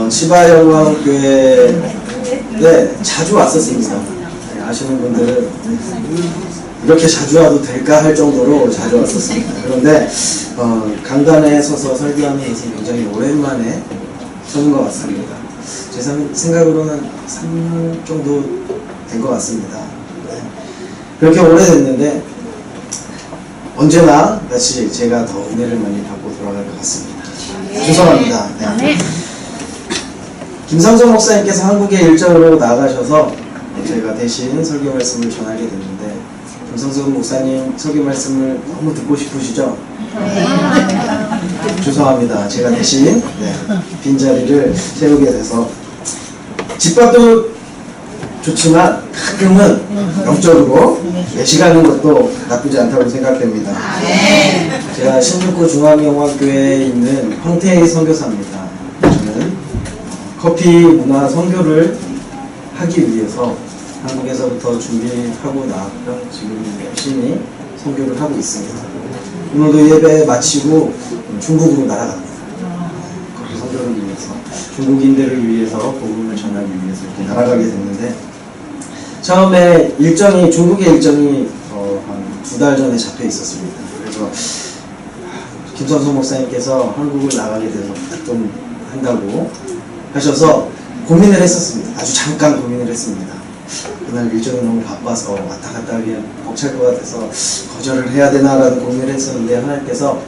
치바영광교회에 자주 왔었습니다. 아시는 분들은 이렇게 자주 와도 될까 할 정도로 자주 왔었습니다. 그런데 강단에 서서 설교하는 것은 굉장히 오랜만에 서는 것 같습니다. 제 생각으로는 3년 정도 된 것 같습니다. 네. 그렇게 오래됐는데 언제나 다시 제가 더 은혜를 많이 받고 돌아갈 것 같습니다. 죄송합니다. 네. 김상정 목사님께서 한국에 일정으로 나가셔서 제가 대신 설교 말씀을 전하게 됐는데, 김상정 목사님 설교 말씀을 너무 듣고 싶으시죠? 죄송합니다. 제가 대신 빈자리를 채우게 돼서, 집밥도 좋지만 가끔은 영적으로 외식하는 것도 나쁘지 않다고 생각됩니다. 제가 신주쿠 중앙영화교회에 있는 황태희 선교사입니다. 저는 커피 문화 선교를 하기 위해서 한국에서부터 준비하고 나왔고요. 지금 열심히 선교를 하고 있습니다. 오늘도 예배 마치고 중국으로 날아갑니다. 커피 선교를 위해서, 중국인들을 위해서 복음을 전하기 위해서 이렇게 날아가게 됐는데, 처음에 중국의 일정이 한 2달 전에 잡혀 있었습니다. 그래서 김선수 목사님께서 한국을 나가게 돼서 부탁 좀 한다고 하셔서 고민을 했었습니다. 아주 잠깐 고민을 했습니다. 그날 일정이 너무 바빠서 왔다 갔다 하기엔 벅찰 것 같아서 거절을 해야 되나라는 고민을 했었는데, 하나님께서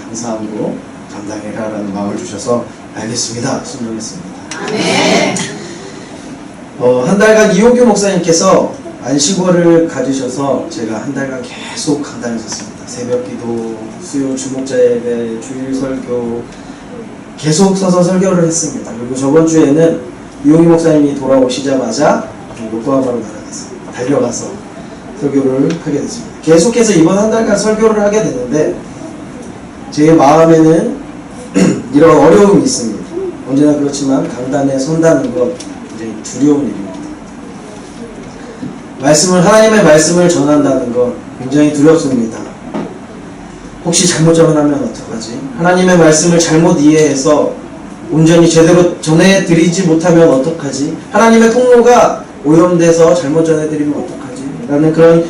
감사함으로 감당해라 라는 마음을 주셔서 알겠습니다 순종했습니다. 한 달간 이호규 목사님께서 안식월을 가지셔서 제가 한 달간 계속 강단에 섰습니다. 새벽기도, 수요 주목자 예배, 주일 설교 계속 서서 설교를 했습니다. 그리고 저번 주에는 이호규 목사님이 돌아오시자마자 요코하마로 달려가서 설교를 하게 됐습니다. 계속해서 이번 한 달간 설교를 하게 됐는데, 제 마음에는 이런 어려움이 있습니다. 언제나 그렇지만 강단에 선다는 것 굉장히 두려운 일입니다. 하나님의 말씀을 전한다는 것 굉장히 두렵습니다. 혹시 잘못 전하면 어떡하지? 하나님의 말씀을 잘못 이해해서 온전히 제대로 전해드리지 못하면 어떡하지? 하나님의 통로가 오염돼서 잘못 전해드리면 어떡하지? 라는 그런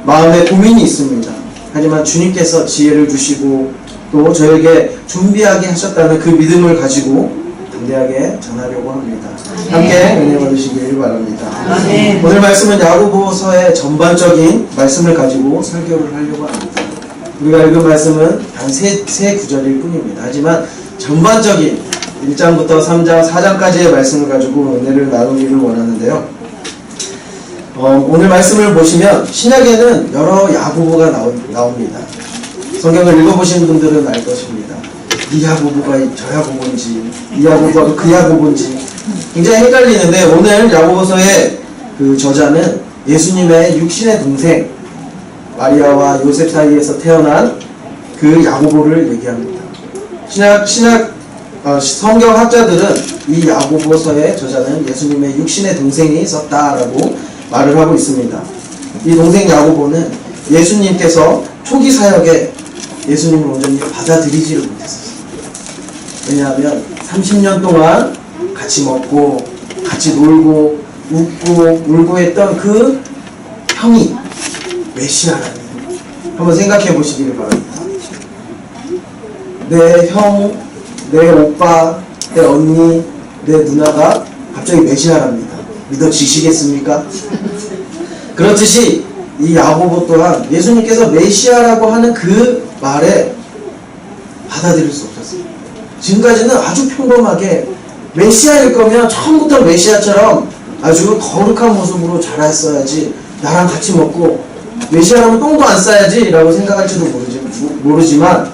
마음의 고민이 있습니다. 하지만 주님께서 지혜를 주시고 또 저에게 준비하게 하셨다는 그 믿음을 가지고 담대하게 전하려고 합니다. 함께 은혜 받으시길 바랍니다. 오늘 말씀은 야고보서의 전반적인 말씀을 가지고 설교를 하려고 합니다. 우리가 읽은 말씀은 단 세 구절일 뿐입니다. 하지만 전반적인 1장부터 3장, 4장까지의 말씀을 가지고 은혜를 나누기를 원하는데요. 오늘 말씀을 보시면 신약에는 여러 야고보가 나옵니다. 성경을 읽어보신 분들은 알 것입니다. 이 야고보가 저 야고보인지, 이 야고보가 그 야고보인지 굉장히 헷갈리는데, 오늘 야고보서의 그 저자는 예수님의 육신의 동생 마리아와 요셉 사이에서 태어난 그 야고보를 얘기합니다. 성경학자들은 이 야고보서의 저자는 예수님의 육신의 동생이 썼다라고 말을 하고 있습니다. 이 동생 야고보는 예수님께서 초기 사역에 예수님을 온전히 받아들이지를 못했었어요. 왜냐하면 30년 동안 같이 먹고 같이 놀고 웃고 울고 했던 그 형이 메시아라니, 한번 생각해 보시기를 바랍니다. 내 형, 내 오빠, 내 언니, 내 누나가 갑자기 메시아랍니다. 믿어지시겠습니까? 그렇듯이 이 야고보 또한 예수님께서 메시아라고 하는 그 말에 받아들일 수 없었습니다. 지금까지는 아주 평범하게 메시아일 거면 처음부터 메시아처럼 아주 거룩한 모습으로 자랐어야지, 나랑 같이 먹고 메시아라면 똥도 안 싸야지 라고 생각할지도 모르지만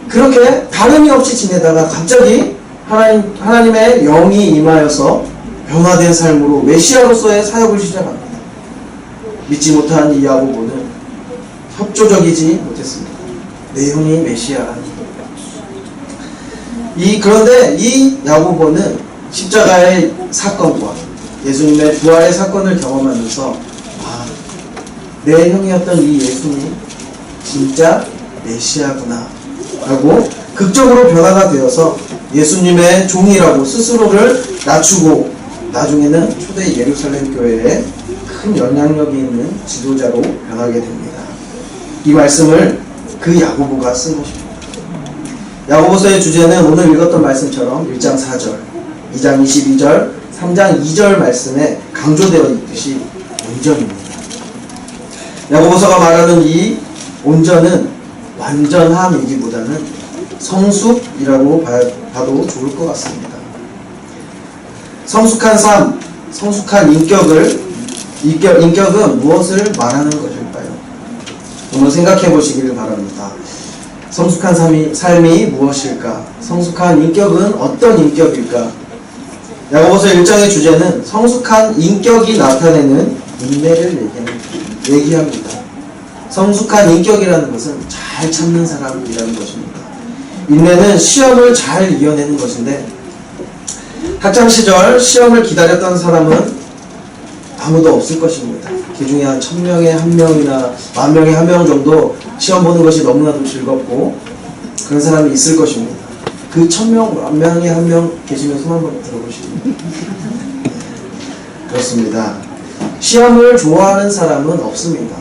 그렇게 다름이 없이 지내다가 갑자기 하나님의 영이 임하여서 변화된 삶으로 메시아로서의 사역을 시작합니다. 믿지 못한 이 야고보는 협조적이지 못했습니다. 내 형이 메시아라니. 그런데 이 야고보는 십자가의 사건과 예수님의 부활의 사건을 경험하면서 내 형이었던 이 예수님 진짜 메시아구나 라고 극적으로 변화가 되어서 예수님의 종이라고 스스로를 낮추고 나중에는 초대 예루살렘 교회에 큰 영향력이 있는 지도자로 변하게 됩니다. 이 말씀을 그 야고보가 쓴 것입니다. 야고보서의 주제는 오늘 읽었던 말씀처럼 1장 4절, 2장 22절, 3장 2절 말씀에 강조되어 있듯이 온전입니다. 야고보서가 말하는 이 온전은 완전함이기보다는 성숙이라고 봐도 좋을 것 같습니다. 성숙한 삶, 성숙한 인격은 무엇을 말하는 것일까요? 한번 생각해 보시기를 바랍니다. 성숙한 삶이 무엇일까? 성숙한 인격은 어떤 인격일까? 야고보서 1장의 주제는 성숙한 인격이 나타내는 인내를 얘기합니다. 성숙한 인격이라는 것은 잘 참는 사람이라는 것입니다. 인내는 시험을 잘 이겨내는 것인데 학창시절 시험을 기다렸던 사람은 아무도 없을 것입니다. 그 중에 한 1000명에 1명이나 10,000명에 1명 정도 시험 보는 것이 너무나도 즐겁고 그런 사람이 있을 것입니다. 그 1000명, 10,000명에 1명 계시면 손 한번 들어보십니다. 그렇습니다. 시험을 좋아하는 사람은 없습니다.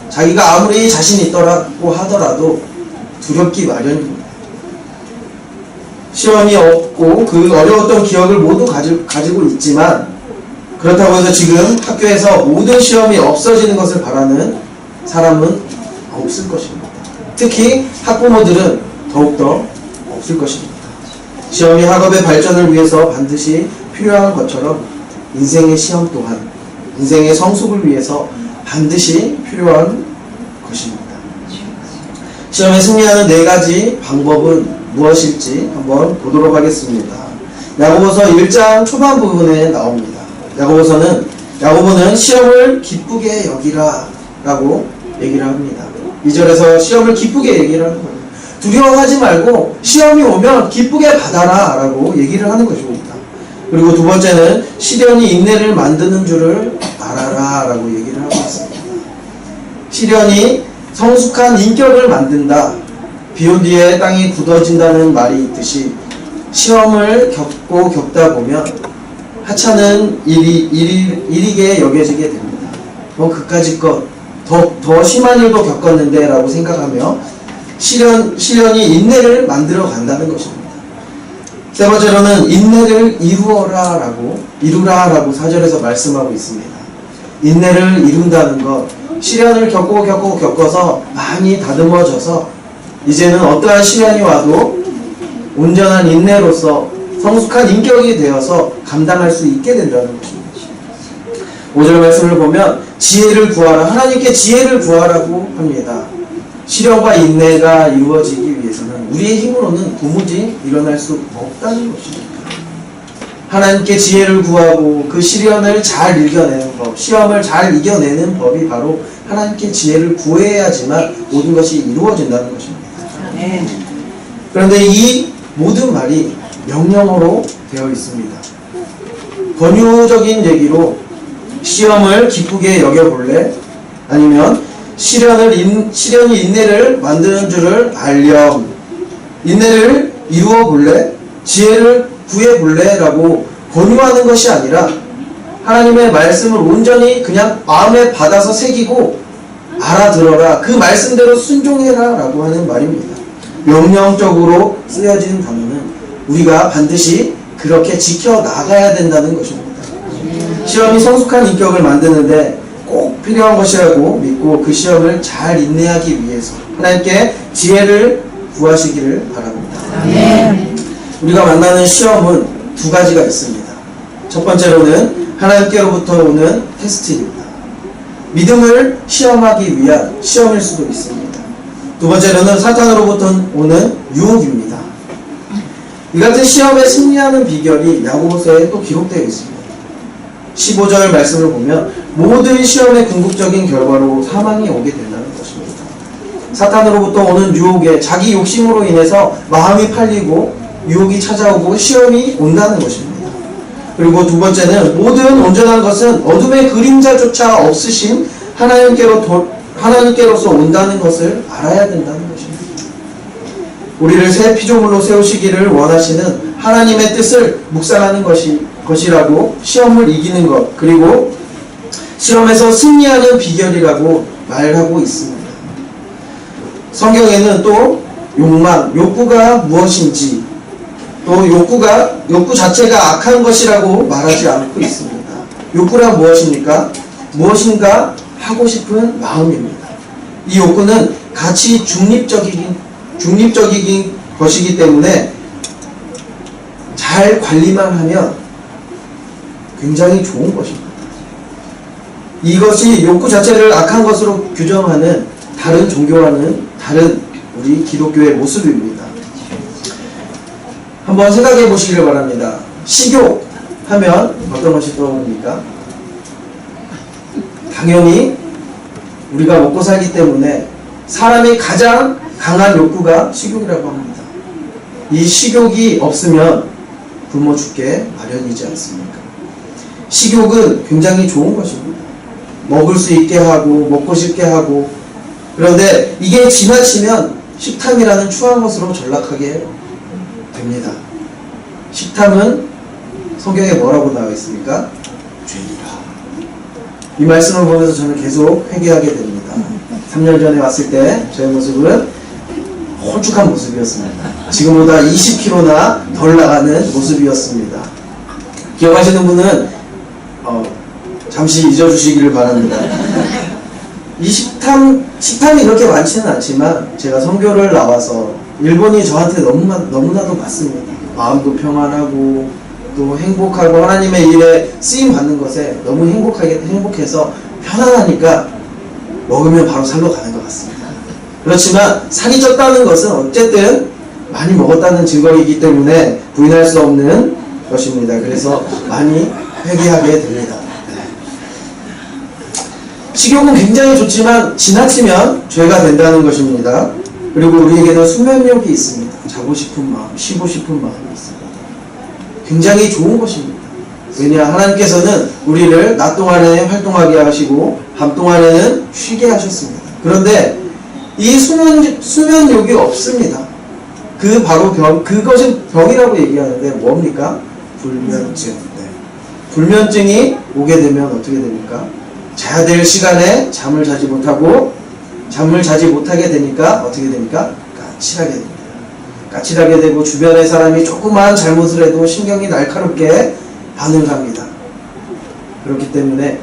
자기가 아무리 자신 있더라고 하더라도 두렵기 마련입니다. 시험이 없고 그 어려웠던 기억을 모두 가지고 있지만 그렇다고 해서 지금 학교에서 모든 시험이 없어지는 것을 바라는 사람은 없을 것입니다. 특히 학부모들은 더욱더 없을 것입니다. 시험이 학업의 발전을 위해서 반드시 필요한 것처럼 인생의 시험 또한 인생의 성숙을 위해서 반드시 필요한 것입니다. 시험에 승리하는 4가지 방법은 무엇일지 한번 보도록 하겠습니다. 야고보서 1장 초반 부분에 나옵니다. 야고보는 시험을 기쁘게 여기라 라고 얘기를 합니다. 2절에서 시험을 기쁘게 얘기를 하는 거예요. 두려워하지 말고 시험이 오면 기쁘게 받아라 라고 얘기를 하는 것입니다. 그리고 두 번째는 시련이 인내를 만드는 줄을 알아라 라고 얘기를 하고 있습니다. 시련이 성숙한 인격을 만든다. 비온 뒤에 땅이 굳어진다는 말이 있듯이 시험을 겪다 보면 하찮은 일이게 여겨지게 됩니다. 그까짓 것, 더 심한 일도 겪었는데 라고 생각하며 시련이 인내를 만들어 간다는 것입니다. 세 번째로는 인내를 이루라 라고 4절에서 말씀하고 있습니다. 인내를 이룬다는 것, 시련을 겪어서 많이 다듬어져서 이제는 어떠한 시련이 와도 온전한 인내로서 성숙한 인격이 되어서 감당할 수 있게 된다는 것입니다. 5절 말씀을 보면 지혜를 구하라, 하나님께 지혜를 구하라고 합니다. 시련과 인내가 이루어지기 위해서는 우리의 힘으로는 도무지 일어날 수 없다는 것입니다. 하나님께 지혜를 구하고 그 시련을 잘 이겨내는 법, 시험을 잘 이겨내는 법이 바로 하나님께 지혜를 구해야지만 모든 것이 이루어진다는 것입니다. 그런데 이 모든 말이 명령어로 되어 있습니다. 권유적인 얘기로 시험을 기쁘게 여겨볼래? 아니면 시련이 인내를 만드는 줄을 알렴. 인내를 이루어 볼래? 지혜를 구해 볼래? 라고 권유하는 것이 아니라 하나님의 말씀을 온전히 그냥 마음에 받아서 새기고 알아들어라. 그 말씀대로 순종해라 라고 하는 말입니다. 명령적으로 쓰여진 단어는 우리가 반드시 그렇게 지켜나가야 된다는 것입니다. 시험이 성숙한 인격을 만드는데 꼭 필요한 것이라고 믿고 그 시험을 잘 인내하기 위해서 하나님께 지혜를 구하시기를 바랍니다. 우리가 만나는 시험은 2가지가 있습니다. 첫 번째로는 하나님께로부터 오는 테스트입니다. 믿음을 시험하기 위한 시험일 수도 있습니다. 두 번째로는 사탄으로부터 오는 유혹입니다. 이 같은 시험에 승리하는 비결이 야고보서에 또 기록되어 있습니다. 15절 말씀을 보면 모든 시험의 궁극적인 결과로 사망이 오게 된다는 것입니다. 사탄으로부터 오는 유혹에 자기 욕심으로 인해서 마음이 팔리고 유혹이 찾아오고 시험이 온다는 것입니다. 그리고 두 번째는 모든 온전한 것은 어둠의 그림자조차 없으신 하나님께로서 온다는 것을 알아야 된다는 것입니다. 우리를 새 피조물로 세우시기를 원하시는 하나님의 뜻을 묵상하는 것이라고 시험을 이기는 것, 그리고 실험에서 승리하는 비결이라고 말하고 있습니다. 성경에는 또 욕망, 욕구가 무엇인지, 또 욕구 자체가 악한 것이라고 말하지 않고 있습니다. 욕구란 무엇입니까? 무엇인가 하고 싶은 마음입니다. 이 욕구는 가치 중립적인 것이기 때문에 잘 관리만 하면 굉장히 좋은 것입니다. 이것이 욕구 자체를 악한 것으로 규정하는 다른 종교와는 다른 우리 기독교의 모습입니다. 한번 생각해 보시기를 바랍니다. 식욕 하면 어떤 것이 떠오릅니까? 당연히 우리가 먹고 살기 때문에 사람이 가장 강한 욕구가 식욕이라고 합니다. 이 식욕이 없으면 굶어 죽게 마련이지 않습니까? 식욕은 굉장히 좋은 것입니다. 먹을 수 있게 하고 먹고 싶게 하고, 그런데 이게 지나치면 식탐이라는 추한 것으로 전락하게 됩니다. 식탐은 성경에 뭐라고 나와 있습니까? 죄이라. 이 말씀을 보면서 저는 계속 회개하게 됩니다. 3년 전에 왔을 때 저의 모습은 홀쭉한 모습이었습니다. 지금보다 20kg나 덜 나가는 모습이었습니다. 기억하시는 분은 잠시 잊어주시기를 바랍니다. 이 식탐이 그렇게 많지는 않지만 제가 선교를 나와서 일본이 저한테 너무나도 맞습니다. 마음도 평안하고 또 행복하고 하나님의 일에 쓰임 받는 것에 너무 행복해서 편안하니까 먹으면 바로 살로 가는 것 같습니다. 그렇지만 살이 쪘다는 것은 어쨌든 많이 먹었다는 증거이기 때문에 부인할 수 없는 것입니다. 그래서 많이 회개하게 됩니다. 식욕은 굉장히 좋지만 지나치면 죄가 된다는 것입니다. 그리고 우리에게는 수면욕이 있습니다. 자고 싶은 마음, 쉬고 싶은 마음이 있습니다. 굉장히 좋은 것입니다. 왜냐, 하나님께서는 우리를 낮 동안에 활동하게 하시고 밤 동안에는 쉬게 하셨습니다. 그런데 이 수면욕이 없습니다. 그것은 병이라고 얘기하는데 뭡니까? 불면증. 불면증이 오게 되면 어떻게 됩니까? 자야 될 시간에 잠을 자지 못하게 되니까 어떻게 됩니까? 까칠하게 됩니다. 까칠하게 되고 주변의 사람이 조그마한 잘못을 해도 신경이 날카롭게 반응을 합니다. 그렇기 때문에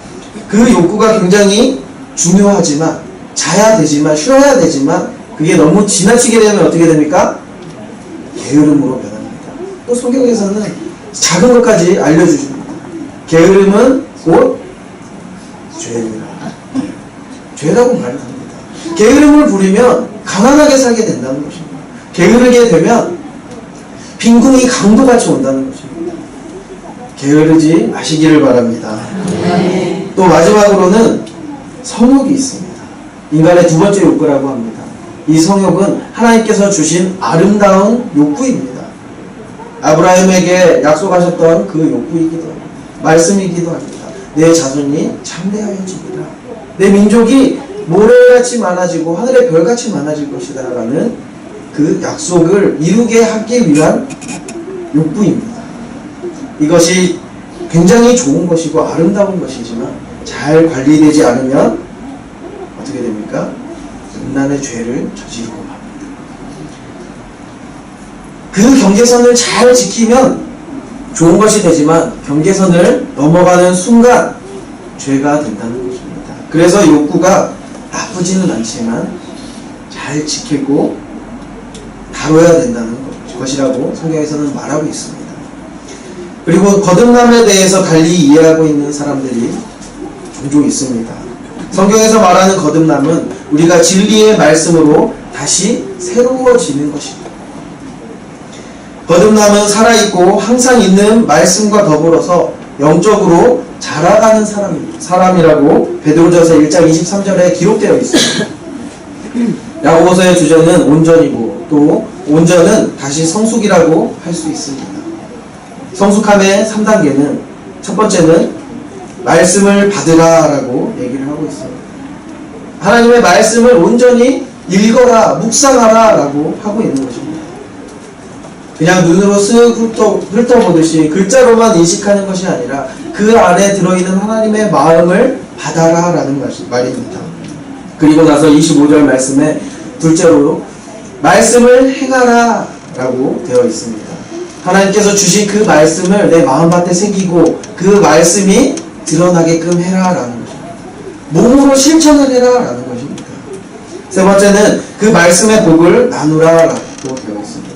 그 욕구가 굉장히 중요하지만, 자야 되지만, 쉬어야 되지만, 그게 너무 지나치게 되면 어떻게 됩니까? 게으름으로 변합니다. 또 성경에서는 작은 것까지 알려주십니다. 게으름은 곧 죄라고 말을 합니다. 게으름을 부리면 가난하게 살게 된다는 것입니다. 게으르게 되면 빈궁이 강도같이 온다는 것입니다. 게으르지 마시기를 바랍니다. 또 마지막으로는 성욕이 있습니다. 인간의 두 번째 욕구라고 합니다. 이 성욕은 하나님께서 주신 아름다운 욕구입니다. 아브라함에게 약속하셨던 그 욕구이기도 합니다. 말씀이기도 합니다. 내 자손이 참대하여지리라. 내 민족이 모래같이 많아지고 하늘의 별같이 많아질 것이다 라는 그 약속을 이루게 하기 위한 욕구입니다. 이것이 굉장히 좋은 것이고 아름다운 것이지만 잘 관리되지 않으면 어떻게 됩니까? 음란의 죄를 저지르고 맙니다. 그 경계선을 잘 지키면 좋은 것이 되지만 경계선을 넘어가는 순간 죄가 된다는 것입니다. 그래서 욕구가 나쁘지는 않지만 잘 지키고 다뤄야 된다는 것이라고 성경에서는 말하고 있습니다. 그리고 거듭남에 대해서 달리 이해하고 있는 사람들이 종종 있습니다. 성경에서 말하는 거듭남은 우리가 진리의 말씀으로 다시 새로워지는 것입니다. 거듭남은 살아있고 항상 있는 말씀과 더불어서 영적으로 자라가는 사람이라고 베드로전서 1장 23절에 기록되어 있습니다. 야고보서의 주제는 온전이고 또 온전은 다시 성숙이라고 할 수 있습니다. 성숙함의 3단계는 첫 번째는 말씀을 받으라 라고 얘기를 하고 있습니다. 하나님의 말씀을 온전히 읽어라, 묵상하라 라고 하고 있는 것입니다. 그냥 눈으로 쓱 훑어보듯이 글자로만 인식하는 것이 아니라 그 안에 들어있는 하나님의 마음을 받아라 라는 말입니다. 그리고 나서 25절 말씀에 둘째로 말씀을 행하라 라고 되어 있습니다. 하나님께서 주신 그 말씀을 내 마음밭에 새기고 그 말씀이 드러나게끔 해라 라는 것입니다. 몸으로 실천을 해라 라는 것입니다. 세 번째는 그 말씀의 복을 나누라 라고 되어 있습니다.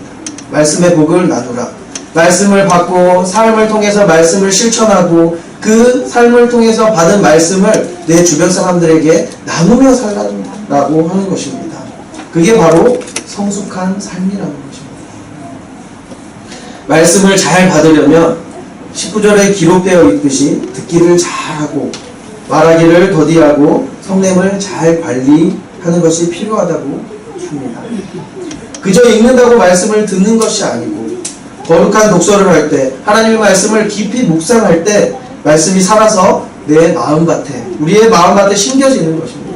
말씀의 복을 나누라. 말씀을 받고 삶을 통해서 말씀을 실천하고 그 삶을 통해서 받은 말씀을 내 주변 사람들에게 나누며 살라고 하는 것입니다. 그게 바로 성숙한 삶이라는 것입니다. 말씀을 잘 받으려면 19절에 기록되어 있듯이 듣기를 잘하고 말하기를 더디하고 성냄을 잘 관리하는 것이 필요하다고 합니다. 그저 읽는다고 말씀을 듣는 것이 아니고 거룩한 독서를 할 때 하나님의 말씀을 깊이 묵상할 때 말씀이 살아서 내 마음밭에 우리의 마음밭에 심겨지는 것입니다.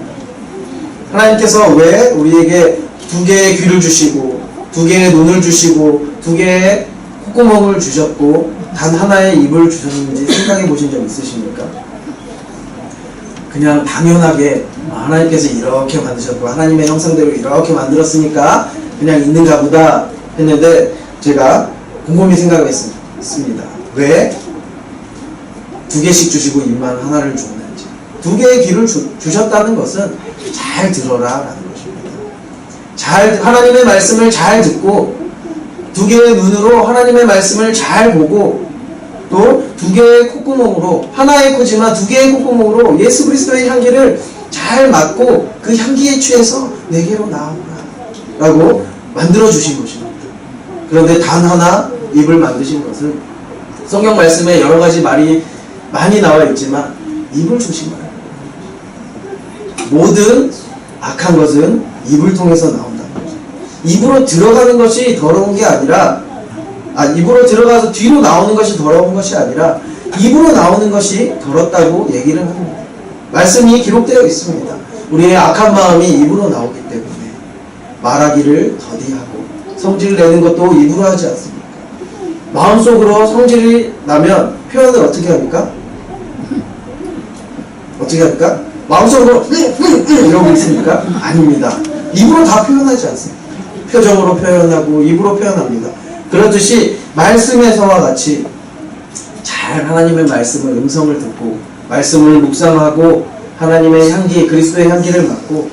하나님께서 왜 우리에게 두 개의 귀를 주시고 두 개의 눈을 주시고 두 개의 콧구멍을 주셨고 단 하나의 입을 주셨는지 생각해 보신 적 있으십니까? 그냥 당연하게 하나님께서 이렇게 만드셨고 하나님의 형상대로 이렇게 만들었으니까 그냥 있는가 보다 했는데 제가 곰곰이 생각했습니다. 왜 두 개씩 주시고 입만 하나를 주었는지. 두 개의 귀를 주셨다는 것은 잘 들어라 라는 것입니다. 하나님의 말씀을 잘 듣고 두 개의 눈으로 하나님의 말씀을 잘 보고 또 두 개의 콧구멍으로 하나의 코지만 두 개의 콧구멍으로 예수 그리스도의 향기를 잘 맡고 그 향기에 취해서 내게로 나오라 라고 만들어주신 것입니다. 그런데 단 하나 입을 만드신 것은 성경 말씀에 여러 가지 말이 많이 나와 있지만 입을 주신 거예요. 모든 악한 것은 입을 통해서 나온다는 거죠. 입으로 들어가는 것이 더러운 게 아니라 입으로 들어가서 뒤로 나오는 것이 더러운 것이 아니라 입으로 나오는 것이 더럽다고 얘기를 합니다. 말씀이 기록되어 있습니다. 우리의 악한 마음이 입으로 나오기 때문에 말하기를 더디하고 성질을 내는 것도 입으로 하지 않습니까? 마음속으로 성질이 나면 표현을 어떻게 합니까? 어떻게 합니까? 마음속으로 이러고 있습니까? 아닙니다. 입으로 다 표현하지 않습니다. 표정으로 표현하고 입으로 표현합니다. 그렇듯이 말씀에서와 같이 잘 하나님의 말씀을 음성을 듣고 말씀을 묵상하고 하나님의 향기, 그리스도의 향기를 맡고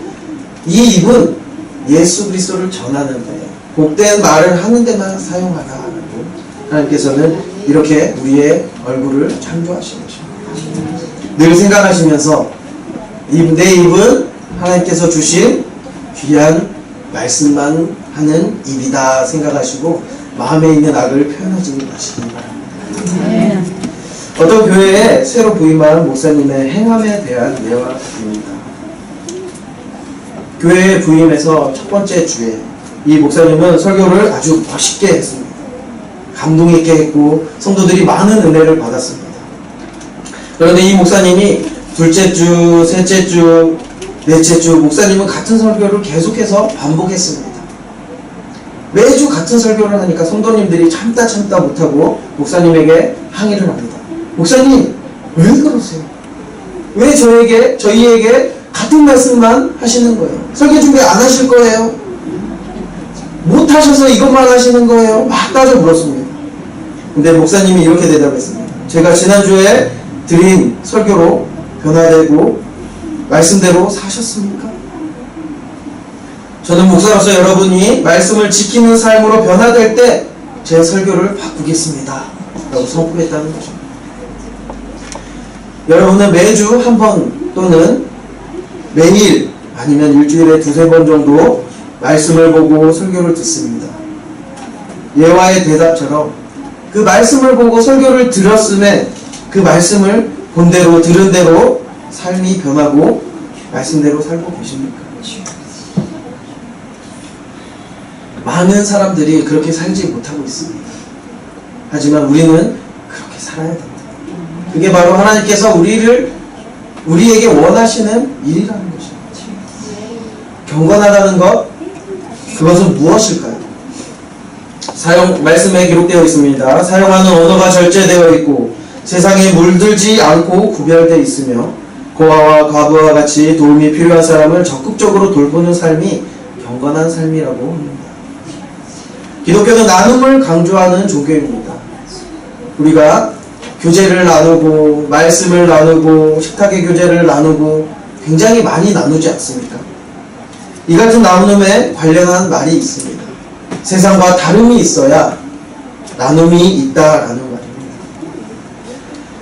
이 입은 예수 그리스도를 전하는데 복된 말을 하는 데만 사용하라고 하나님께서는 이렇게 우리의 얼굴을 창조하신 것입니다. 늘 생각하시면서 내 입은 하나님께서 주신 귀한 말씀만 하는 입이다 생각하시고 마음에 있는 악을 표현하지 마시기 바랍니다. 어떤 교회에 새로 부임한 목사님의 행함에 대한 예화입니다. 교회에 부임해서 첫 번째 주에 이 목사님은 설교를 아주 멋있게 했습니다. 감동 있게 했고 성도들이 많은 은혜를 받았습니다. 그런데 이 목사님이 둘째 주, 셋째 주, 넷째 주 목사님은 같은 설교를 계속해서 반복했습니다. 매주 같은 설교를 하니까 성도님들이 참다 못하고 목사님에게 항의를 합니다. 목사님 왜 그러세요? 왜 저희에게 같은 말씀만 하시는 거예요? 설교 준비 안 하실 거예요? 못 하셔서 이것만 하시는 거예요? 막 따져 물었습니다. 근데 목사님이 이렇게 대답했습니다. 제가 지난주에 드린 설교로 변화되고 말씀대로 사셨습니까? 저는 목사로서 여러분이 말씀을 지키는 삶으로 변화될 때 제 설교를 바꾸겠습니다 라고 선포했다는 것입니다. 여러분은 매주 한 번 또는 매일 아니면 일주일에 두세 번 정도 말씀을 보고 설교를 듣습니다. 예화의 대답처럼 그 말씀을 보고 설교를 들었음에 그 말씀을 본 대로 들은 대로 삶이 변하고 말씀대로 살고 계십니까? 많은 사람들이 그렇게 살지 못하고 있습니다. 하지만 우리는 그렇게 살아야 됩니다. 그게 바로 하나님께서 우리에게 원하시는 일이라는 것입니다. 경건하다는 것, 그것은 무엇일까요? 말씀에 기록되어 있습니다. 사용하는 언어가 절제되어 있고 세상에 물들지 않고 구별되어 있으며 고아와 과부와 같이 도움이 필요한 사람을 적극적으로 돌보는 삶이 경건한 삶이라고 합니다. 기독교는 나눔을 강조하는 종교입니다. 우리가 교제를 나누고 말씀을 나누고 식탁의 교제를 나누고 굉장히 많이 나누지 않습니까? 이 같은 나눔에 관련한 말이 있습니다. 세상과 다름이 있어야 나눔이 있다라는 말입니다.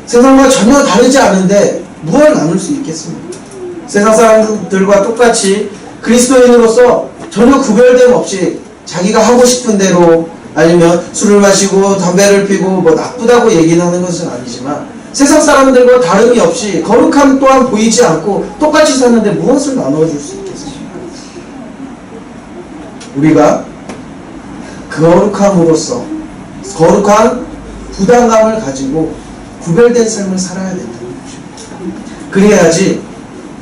세상과 전혀 다르지 않은데 무엇을 나눌 수 있겠습니까? 세상 사람들과 똑같이 그리스도인으로서 전혀 구별됨 없이 자기가 하고 싶은 대로 아니면 술을 마시고 담배를 피고 뭐 나쁘다고 얘기는 하는 것은 아니지만 세상 사람들과 다름이 없이 거룩함 또한 보이지 않고 똑같이 사는데 무엇을 나눠줄 수 있겠습니까? 우리가 거룩함으로써 거룩한 부담감을 가지고 구별된 삶을 살아야 된다는 것입니다. 그래야지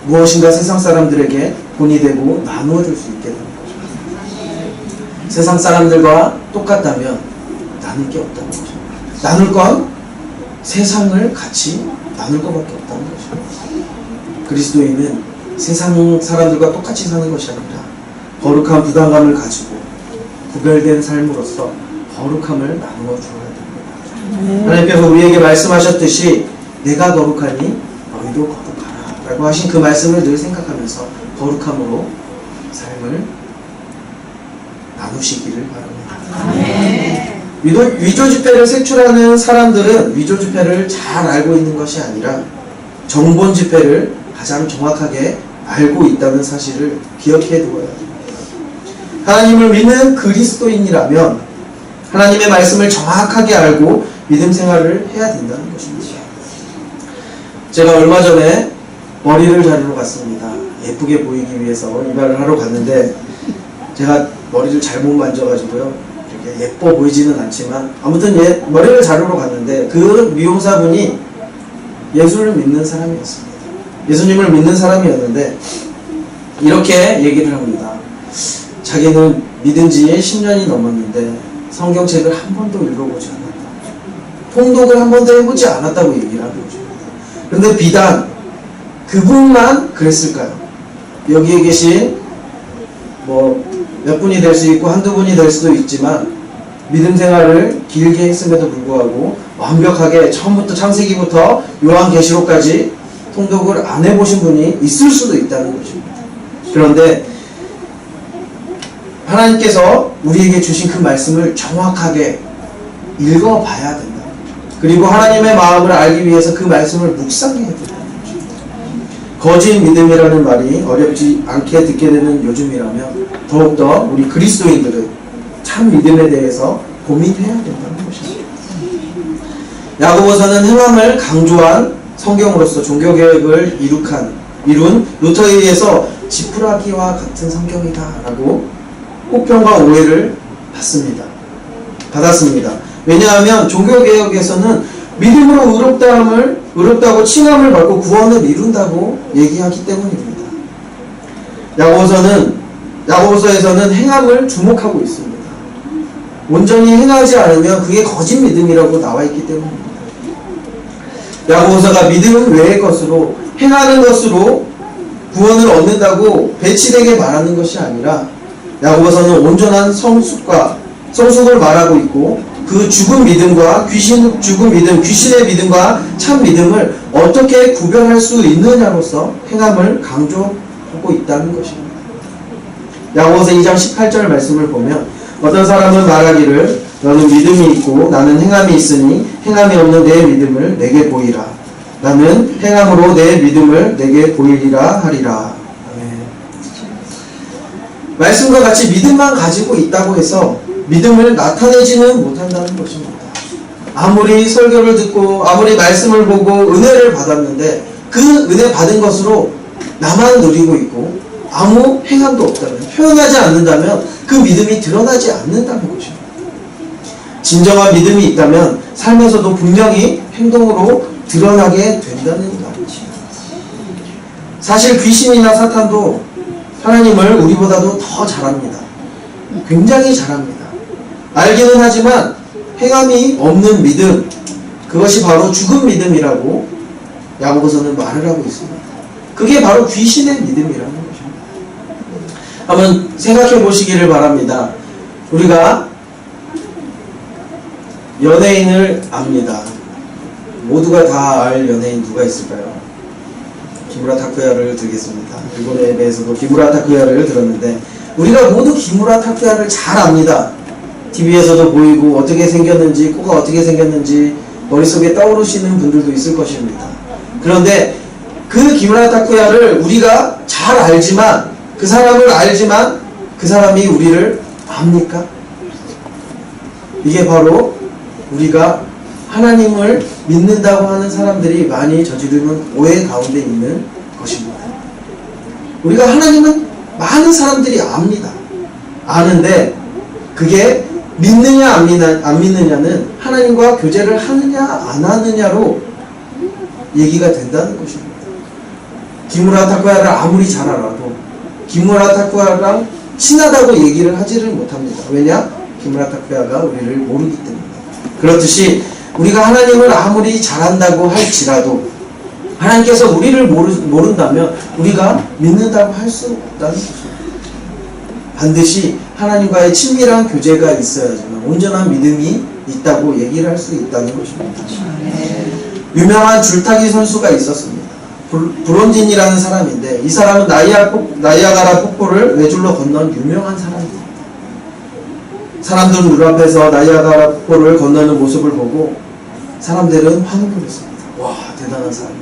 무엇인가 세상 사람들에게 본이 되고 나누어줄 수 있게 됩니다. 세상 사람들과 똑같다면 나눌 게 없다는 거죠. 나눌 건 세상을 같이 나눌 것밖에 없다는 거죠. 그리스도인은 세상 사람들과 똑같이 사는 것이 아니라 거룩한 부담감을 가지고 구별된 삶으로서 거룩함을 나누어 주어야 됩니다. 하나님께서 우리에게 말씀하셨듯이 내가 거룩하니 너희도 거룩하라 라고 하신 그 말씀을 늘 생각하면서 거룩함으로 삶을 나누시기를 바랍니다. 위조 지폐를 색출하는 사람들은 위조 지폐를 잘 알고 있는 것이 아니라 정본 지폐를 가장 정확하게 알고 있다는 사실을 기억해 두어야 합니다. 하나님을 믿는 그리스도인이라면 하나님의 말씀을 정확하게 알고 믿음 생활을 해야 된다는 것입니다. 제가 얼마 전에 머리를 자르러 갔습니다. 예쁘게 보이기 위해서 이발을 하러 갔는데 제가 머리를 잘못 만져가지고요. 이렇게 예뻐 보이지는 않지만 아무튼 머리를 자르러 갔는데 그 미용사분이 예수를 믿는 사람이었습니다. 예수님을 믿는 사람이었는데 이렇게 얘기를 합니다. 자기는 믿은 지 10년이 넘었는데 성경책을 한 번도 읽어보지 않았다. 통독을 한 번도 해보지 않았다고 얘기를 하는 거죠. 그런데 비단 그분만 그랬을까요? 여기에 계신 몇 분이 될 수 있고 한두 분이 될 수도 있지만 믿음 생활을 길게 했음에도 불구하고 완벽하게 처음부터 창세기부터 요한계시록까지 통독을 안 해보신 분이 있을 수도 있다는 것입니다. 그런데 하나님께서 우리에게 주신 그 말씀을 정확하게 읽어봐야 된다. 그리고 하나님의 마음을 알기 위해서 그 말씀을 묵상해야 된다. 거짓 믿음이라는 말이 어렵지 않게 듣게 되는 요즘이라면 더욱더 우리 그리스도인들은 참 믿음에 대해서 고민해야 된다는 것입니다. 야고보서는 행함을 강조한 성경으로서 종교개혁을 이룬 루터에 의해서 지푸라기와 같은 성경이다 라고 혹평과 오해를 받았습니다. 왜냐하면 종교개혁에서는 믿음으로 의롭다고 칭함을 받고 구원을 이룬다고 얘기하기 때문입니다. 야고보서에서는 행함을 주목하고 있습니다. 온전히 행하지 않으면 그게 거짓 믿음이라고 나와 있기 때문입니다. 야고보서가 믿음 외의 것으로 행하는 것으로 구원을 얻는다고 배치되게 말하는 것이 아니라 야고보서는 온전한 성숙을 말하고 있고 그 죽은 믿음과 죽은 믿음, 귀신의 믿음과 참 믿음을 어떻게 구별할 수 있느냐로서 행함을 강조하고 있다는 것입니다. 야고보서 2장 18절 말씀을 보면 어떤 사람은 말하기를 너는 믿음이 있고 나는 행함이 있으니 행함이 없는 내 믿음을 내게 보이라. 나는 행함으로 내 믿음을 내게 보이리라 하리라. 아멘. 말씀과 같이 믿음만 가지고 있다고 해서 믿음을 나타내지는 못한다는 것입니다. 아무리 설교를 듣고 아무리 말씀을 보고 은혜를 받았는데 그 은혜 받은 것으로 나만 누리고 있고 아무 행함도 없다면, 표현하지 않는다면 그 믿음이 드러나지 않는다는 것입니다. 진정한 믿음이 있다면 삶에서도 분명히 행동으로 드러나게 된다는 말이죠. 사실 귀신이나 사탄도 하나님을 우리보다도 더 잘합니다. 굉장히 잘합니다. 알기는 하지만 행함이 없는 믿음, 그것이 바로 죽은 믿음이라고 야고보서는 말을 하고 있습니다. 그게 바로 귀신의 믿음이라는 것입니다. 한번 생각해 보시기를 바랍니다. 우리가 연예인을 압니다. 모두가 다 알 연예인 누가 있을까요? 기무라 타쿠야를 들겠습니다. 일본의 앱에서도 기무라 타쿠야를 들었는데 우리가 모두 기무라 타쿠야를 잘 압니다. TV에서도 보이고 어떻게 생겼는지, 코가 어떻게 생겼는지 머릿속에 떠오르시는 분들도 있을 것입니다. 그런데 그 기무라 타쿠야를 우리가 잘 알지만, 그 사람을 알지만 그 사람이 우리를 압니까? 이게 바로 우리가 하나님을 믿는다고 하는 사람들이 많이 저지르는 오해 가운데 있는 것입니다. 우리가 하나님은 많은 사람들이 압니다. 아는데 그게 믿느냐 안 믿느냐는 하나님과 교제를 하느냐 안 하느냐로 얘기가 된다는 것입니다. 기무라 타쿠야를 아무리 잘 알아도 기무라 타쿠야랑 친하다고 얘기를 하지를 못합니다. 왜냐? 기무라 타쿠야가 우리를 모르기 때문에. 그렇듯이 우리가 하나님을 아무리 잘한다고 할지라도 하나님께서 우리를 모른다면 우리가 믿는다고 할 수 없다는 것입니다. 반드시 하나님과의 친밀한 교제가 있어야지만 온전한 믿음이 있다고 얘기를 할 수 있다는 것입니다. 유명한 줄타기 선수가 있었습니다. 브론딘이라는 사람인데 이 사람은 나이아가라 폭포를 외줄로 건넌 유명한 사람입니다. 사람들은 눈앞에서 나이아가라 폭포를 건너는 모습을 보고 사람들은 환호를 했습니다. 와, 대단한 사람이다.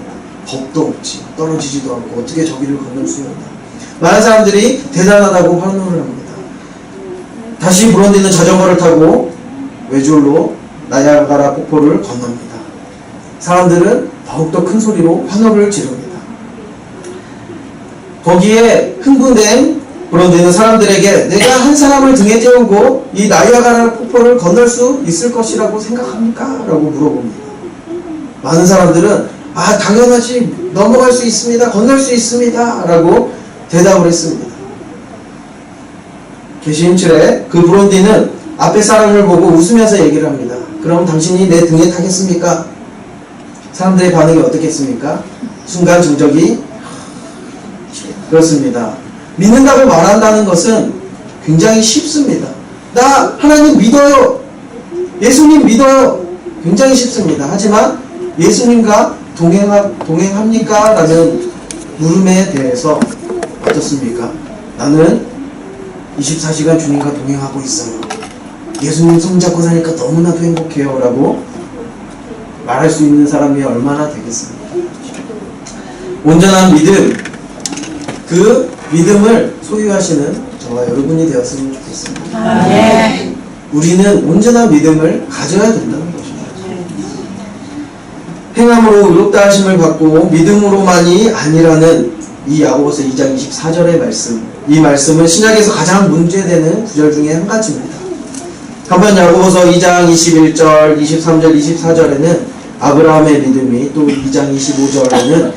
겁도 없지, 떨어지지도 않고 어떻게 저기를 건널 수 있나. 많은 사람들이 대단하다고 환호를 합니다. 다시 브론딘은 자전거를 타고 외줄로 나이아가라 폭포를 건넙니다. 사람들은 더욱더 큰 소리로 환호를 지릅니다. 거기에 흥분된 브론딘은 사람들에게 내가 한 사람을 등에 태우고 이 나이아가라 폭포를 건널 수 있을 것이라고 생각합니까? 라고 물어봅니다. 많은 사람들은 당연하지, 넘어갈 수 있습니다, 건널 수 있습니다 라고 대답을 했습니다. 게시인출에 그 브론딘은 앞에 사람을 보고 웃으면서 얘기를 합니다. 그럼 당신이 내 등에 타겠습니까? 사람들의 반응이 어떻겠습니까? 순간 정적이 그렇습니다. 믿는다고 말한다는 것은 굉장히 쉽습니다. 나 하나님 믿어요, 예수님 믿어요, 굉장히 쉽습니다. 하지만 예수님과 동행합니까? 라는 물음에 대해서 어떻습니까? 나는 24시간 주님과 동행하고 있어요, 예수님 손잡고 사니까 너무나도 행복해요 라고 말할 수 있는 사람이 얼마나 되겠습니까? 온전한 믿음, 그 믿음을 소유하시는 저와 여러분이 되었으면 좋겠습니다. 우리는 온전한 믿음을 가져야 된다는 것입니다. 행함으로 의롭다 하심을 받고 믿음으로만이 아니라는 이 야고보서 2장 24절의 말씀, 이 말씀은 신약에서 가장 문제되는 구절 중에 한 가지입니다. 한편 야고보서 2장 21절, 23절, 24절에는 아브라함의 믿음이, 또 2장 25절에는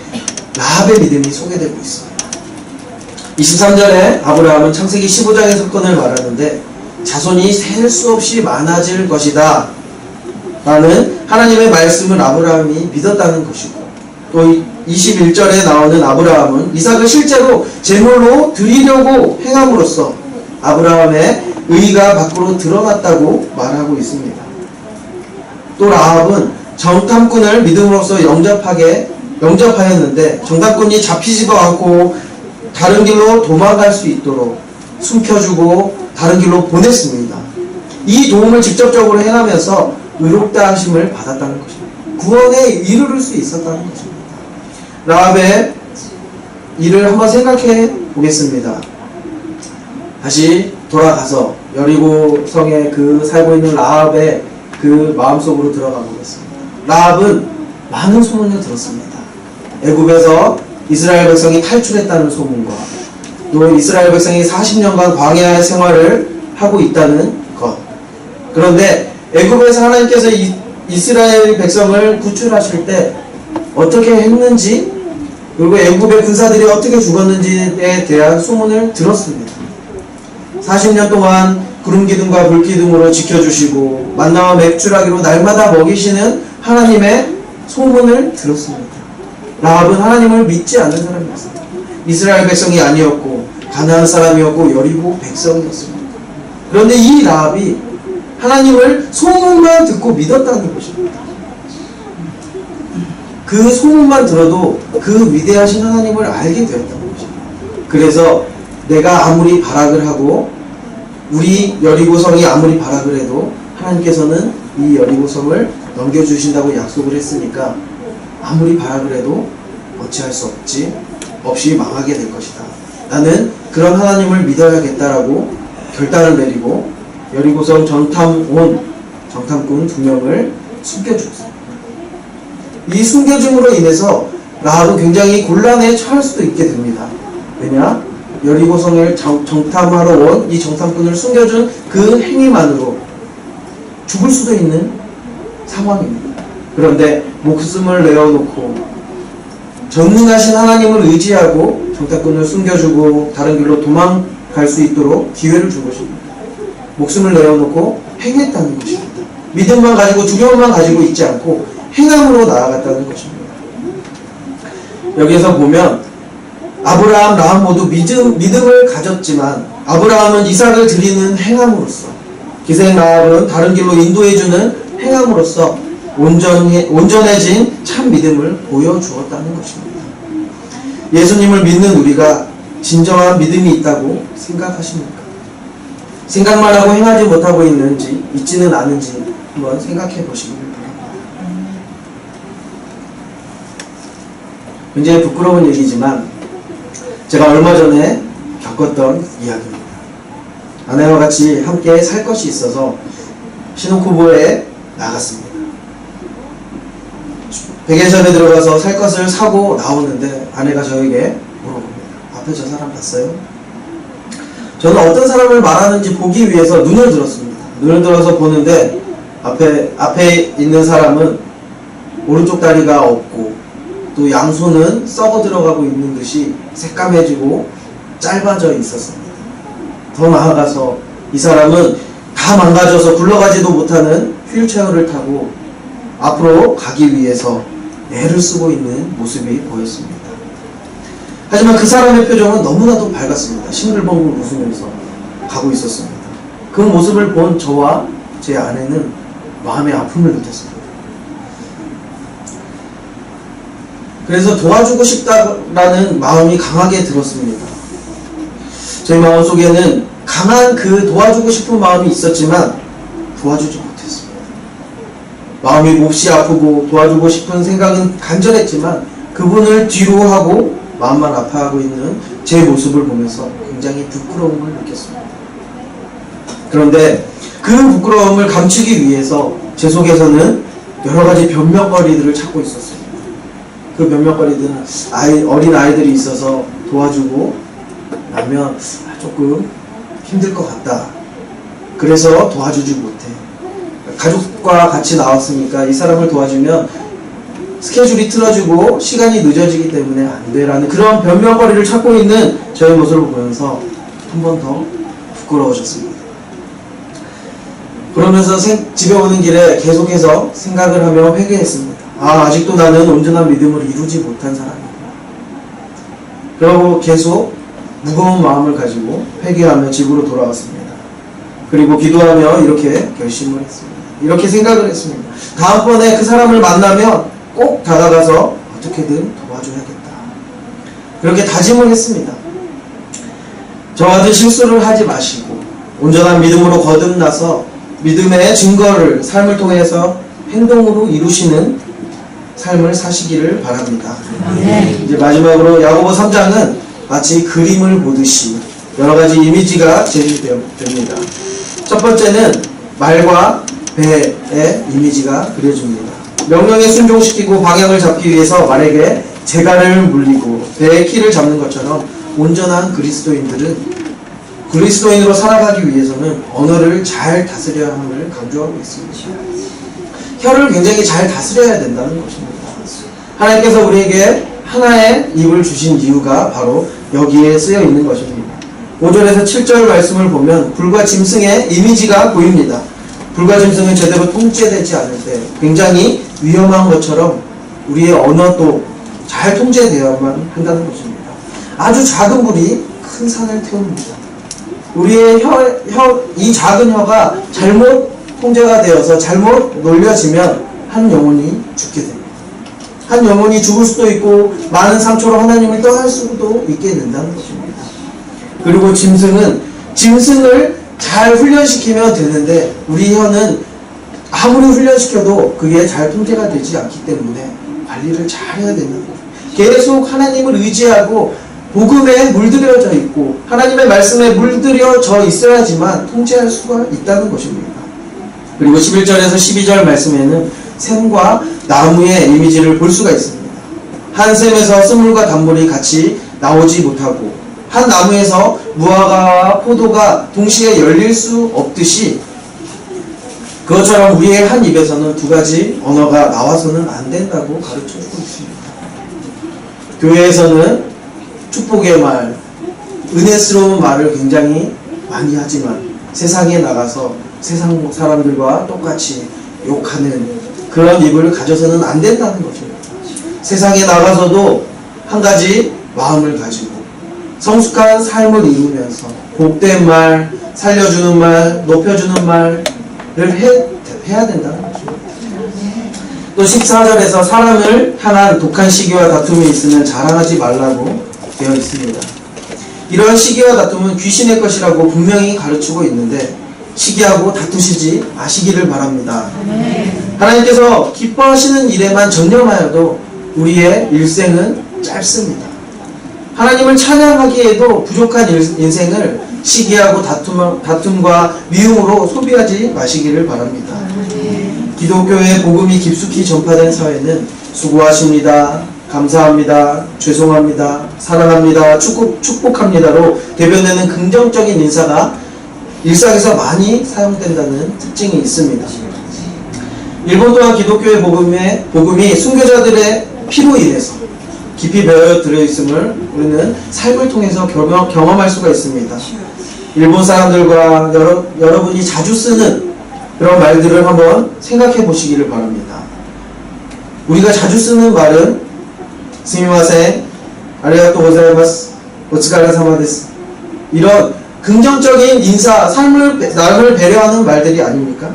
라합의 믿음이 소개되고 있습니다. 23절에 아브라함은 창세기 15장의 사건을 말하는데 자손이 셀 수 없이 많아질 것이다 라는 하나님의 말씀을 아브라함이 믿었다는 것이고, 또 21절에 나오는 아브라함은 이삭을 실제로 제물로 드리려고 행함으로써 아브라함의 의의가 밖으로 드러났다고 말하고 있습니다. 또 라합은 정탐꾼을 믿음으로써 영접하였는데 정탐꾼이 잡히지도 않고 다른 길로 도망갈 수 있도록 숨겨주고 다른 길로 보냈습니다. 이 도움을 직접적으로 행하면서 의롭다 하심을 받았다는 것입니다. 구원에 이르를 수 있었다는 것입니다. 라합의 일을 한번 생각해 보겠습니다. 다시 돌아가서 여리고 성에 그 살고 있는 라합의 그 마음속으로 들어가 보겠습니다. 라합은 많은 소문을 들었습니다. 애굽에서 이스라엘 백성이 탈출했다는 소문과 또 이스라엘 백성이 40년간 광야 생활을 하고 있다는 것. 그런데 애굽에서 하나님께서 이스라엘 백성을 구출하실 때 어떻게 했는지, 그리고 애굽의 군사들이 어떻게 죽었는지에 대한 소문을 들었습니다. 40년 동안 구름 기둥과 불 기둥으로 지켜주시고 만나와 맥주라기로 날마다 먹이시는 하나님의 소문을 들었습니다. 라합은 하나님을 믿지 않는 사람이었습니다. 이스라엘 백성이 아니었고 가나안 사람이었고 여리고 백성이었습니다. 그런데 이 라합이 하나님을 소문만 듣고 믿었다는 것입니다. 그 소문만 들어도 그 위대하신 하나님을 알게 되었다는 것입니다. 그래서 내가 아무리 발악을 하고 우리 여리고성이 아무리 발악을 해도 하나님께서는 이 여리고성을 넘겨주신다고 약속을 했으니까 아무리 발악을 해도 어찌할 수 없이 망하게 될 것이다. 나는 그런 하나님을 믿어야겠다라고 결단을 내리고 여리고성 정탐꾼 2명을 숨겨주었습니다. 이 숨겨줌으로 인해서 라합은 굉장히 곤란에 처할 수도 있게 됩니다. 왜냐? 여리고성을 정탐하러 온 이 정탐꾼을 숨겨준 그 행위만으로 죽을 수도 있는 상황입니다. 그런데 목숨을 내어놓고 전능하신 하나님을 의지하고 정탐꾼을 숨겨주고 다른 길로 도망갈 수 있도록 기회를 준 것입니다. 목숨을 내어놓고 행했다는 것입니다. 믿음만 가지고 두려움만 가지고 있지 않고 행함으로 나아갔다는 것입니다. 여기에서 보면 아브라함, 라합 모두 믿음을 가졌지만 아브라함은 이삭을 드리는 행함으로써, 기생 라합은 다른 길로 인도해주는 행함으로써 온전해진 참 믿음을 보여주었다는 것입니다. 예수님을 믿는 우리가 진정한 믿음이 있다고 생각하십니까? 생각만 하고 행하지 못하고 있지는 않은지 한번 생각해 보시기 바랍니다. 굉장히 부끄러운 얘기지만 제가 얼마 전에 겪었던 이야기입니다. 아내와 같이 함께 살 것이 있어서 신혼쿠보에 나갔습니다. 백엔샵에 들어가서 살 것을 사고 나오는데 아내가 저에게 물어봅니다. 앞에 저 사람 봤어요? 저는 어떤 사람을 말하는지 보기 위해서 눈을 들었습니다. 눈을 들어서 보는데 앞에 있는 사람은 오른쪽 다리가 없고 또 양손은 썩어 들어가고 있는 듯이 새까매지고 짧아져 있었습니다. 더 나아가서 이 사람은 다 망가져서 굴러가지도 못하는 휠체어를 타고 앞으로 가기 위해서 애를 쓰고 있는 모습이 보였습니다. 하지만 그 사람의 표정은 너무나도 밝았습니다. 싱글벙글 웃으면서 가고 있었습니다. 그 모습을 본 저와 제 아내는 마음의 아픔을 느꼈습니다. 그래서 도와주고 싶다라는 마음이 강하게 들었습니다. 저희 마음속에는 강한 그 도와주고 싶은 마음이 있었지만 도와주지 못했습니다. 마음이 몹시 아프고 도와주고 싶은 생각은 간절했지만 그분을 뒤로 하고 마음만 아파하고 있는 제 모습을 보면서 굉장히 부끄러움을 느꼈습니다. 그런데 그 부끄러움을 감추기 위해서 제 속에서는 여러 가지 변명거리들을 찾고 있었습니다. 그 변명거리들은 어린 아이들이 있어서 도와주고 나면 조금 힘들 것 같다. 그래서 도와주지 못해. 가족과 같이 나왔으니까 이 사람을 도와주면 스케줄이 틀어지고 시간이 늦어지기 때문에 안 돼라는 그런 변명거리를 찾고 있는 저의 모습을 보면서 한 번 더 부끄러워졌습니다. 그러면서 집에 오는 길에 계속해서 생각을 하며 회개했습니다. 아직도 나는 온전한 믿음을 이루지 못한 사람이구나. 그러고 계속 무거운 마음을 가지고 회개하며 집으로 돌아왔습니다. 그리고 기도하며 이렇게 결심을 했습니다. 이렇게 생각을 했습니다. 다음번에 그 사람을 만나면 꼭 다가가서 어떻게든 도와줘야겠다. 그렇게 다짐을 했습니다. 저 같은 실수를 하지 마시고 온전한 믿음으로 거듭나서 믿음의 증거를 삶을 통해서 행동으로 이루시는 삶을 사시기를 바랍니다. 이제 마지막으로 야고보 3장은 마치 그림을 보듯이 여러 가지 이미지가 제시됩니다. 첫 번째는 말과 배의 이미지가 그려집니다. 명령에 순종시키고 방향을 잡기 위해서 말에게 재갈을 물리고 배의 키를 잡는 것처럼 온전한 그리스도인으로 살아가기 위해서는 언어를 잘 다스려야 함을 강조하고 있습니다. 혀를 굉장히 잘 다스려야 된다는 것입니다. 하나님께서 우리에게 하나의 입을 주신 이유가 바로 여기에 쓰여 있는 것입니다. 5절에서 7절 말씀을 보면 불과 짐승의 이미지가 보입니다. 불과 짐승은 제대로 통제되지 않을 때 굉장히 위험한 것처럼 우리의 언어도 잘 통제되어야만 한다는 것입니다. 아주 작은 불이 큰 산을 태웁니다. 우리의 이 작은 혀가 잘못 통제가 되어서 잘못 놀려지면 한 영혼이 죽게 됩니다. 한 영혼이 죽을 수도 있고 많은 상처로 하나님을 떠날 수도 있게 된다는 것입니다. 그리고 짐승을 잘 훈련시키면 되는데 우리 혀는 아무리 훈련시켜도 그게 잘 통제가 되지 않기 때문에 관리를 잘 해야 되는 거예요. 계속 하나님을 의지하고 복음에 물들여져 있고 하나님의 말씀에 물들여져 있어야지만 통제할 수가 있다는 것입니다. 그리고 11절에서 12절 말씀에는 샘과 나무의 이미지를 볼 수가 있습니다. 한 샘에서 쓴물과 단물이 같이 나오지 못하고 한 나무에서 무화과와 포도가 동시에 열릴 수 없듯이 그것처럼 우리의 한 입에서는 두 가지 언어가 나와서는 안 된다고 가르쳐주고 있습니다. 교회에서는 축복의 말, 은혜스러운 말을 굉장히 많이 하지만 세상에 나가서 세상 사람들과 똑같이 욕하는 그런 입을 가져서는 안 된다는 것입니다. 세상에 나가서도 한 가지 마음을 가지고 성숙한 삶을 이루면서 복된 말, 살려주는 말, 높여주는 말을 해야 된다는 것입니다. 또 14절에서 사람을 향한 독한 시기와 다툼이 있으면 자랑하지 말라고 되어 있습니다. 이러한 시기와 다툼은 귀신의 것이라고 분명히 가르치고 있는데 시기하고 다투시지 마시기를 바랍니다. 하나님께서 기뻐하시는 일에만 전념하여도 우리의 일생은 짧습니다. 하나님을 찬양하기에도 부족한 인생을 시기하고 다툼과 미움으로 소비하지 마시기를 바랍니다. 기독교의 복음이 깊숙이 전파된 사회는 수고하십니다, 감사합니다, 죄송합니다, 사랑합니다, 축복합니다로 대변되는 긍정적인 인사가 일상에서 많이 사용된다는 특징이 있습니다. 일본 또한 기독교의 복음이 순교자들의 피로 인해서 깊이 배어 들어있음을 우리는 삶을 통해서 경험할 수가 있습니다. 일본 사람들과 여러분이 자주 쓰는 그런 말들을 한번 생각해 보시기를 바랍니다. 우리가 자주 쓰는 말은 스미마센, 아리가또 고자이마스, 오츠카레사마 데스, 이런 긍정적인 인사, 남을 배려하는 말들이 아닙니까?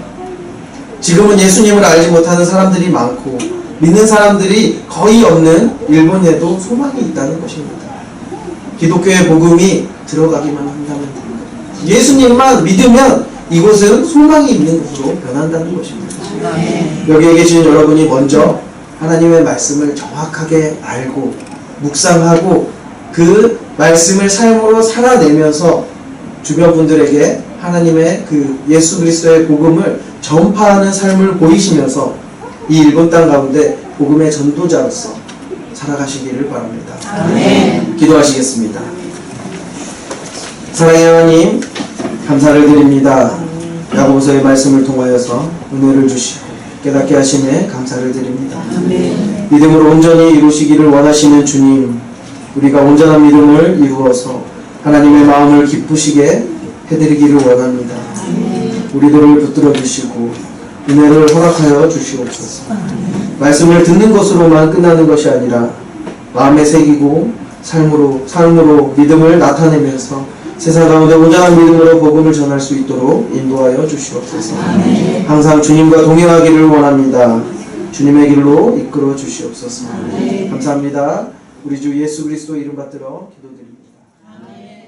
지금은 예수님을 알지 못하는 사람들이 많고 믿는 사람들이 거의 없는 일본에도 소망이 있다는 것입니다. 기독교의 복음이 들어가기만 한다면 됩니다. 예수님만 믿으면 이곳은 소망이 있는 곳으로 변한다는 것입니다. 여기에 계신 여러분이 먼저 하나님의 말씀을 정확하게 알고 묵상하고 그 말씀을 삶으로 살아내면서 주변 분들에게 하나님의 그 예수 그리스도의 복음을 전파하는 삶을 보이시면서 이 일본 땅 가운데 복음의 전도자로서 살아가시기를 바랍니다. 아멘. 기도하시겠습니다. 사랑의 하나님, 감사를 드립니다. 야고보서의 말씀을 통하여서 은혜를 주시고 깨닫게 하심에 감사를 드립니다. 아멘. 믿음으로 온전히 이루시기를 원하시는 주님, 우리가 온전한 믿음을 이루어서 하나님의 마음을 기쁘시게 해드리기를 원합니다. 아멘. 우리들을 붙들어 주시고 은혜를 허락하여 주시옵소서. 말씀을 듣는 것으로만 끝나는 것이 아니라 마음에 새기고 삶으로 믿음을 나타내면서 세상 가운데 온전한 믿음으로 복음을 전할 수 있도록 인도하여 주시옵소서. 아멘. 항상 주님과 동행하기를 원합니다. 주님의 길로 이끌어 주시옵소서. 아멘. 감사합니다. 우리 주 예수 그리스도 이름 받들어 기도드립니다. 아멘.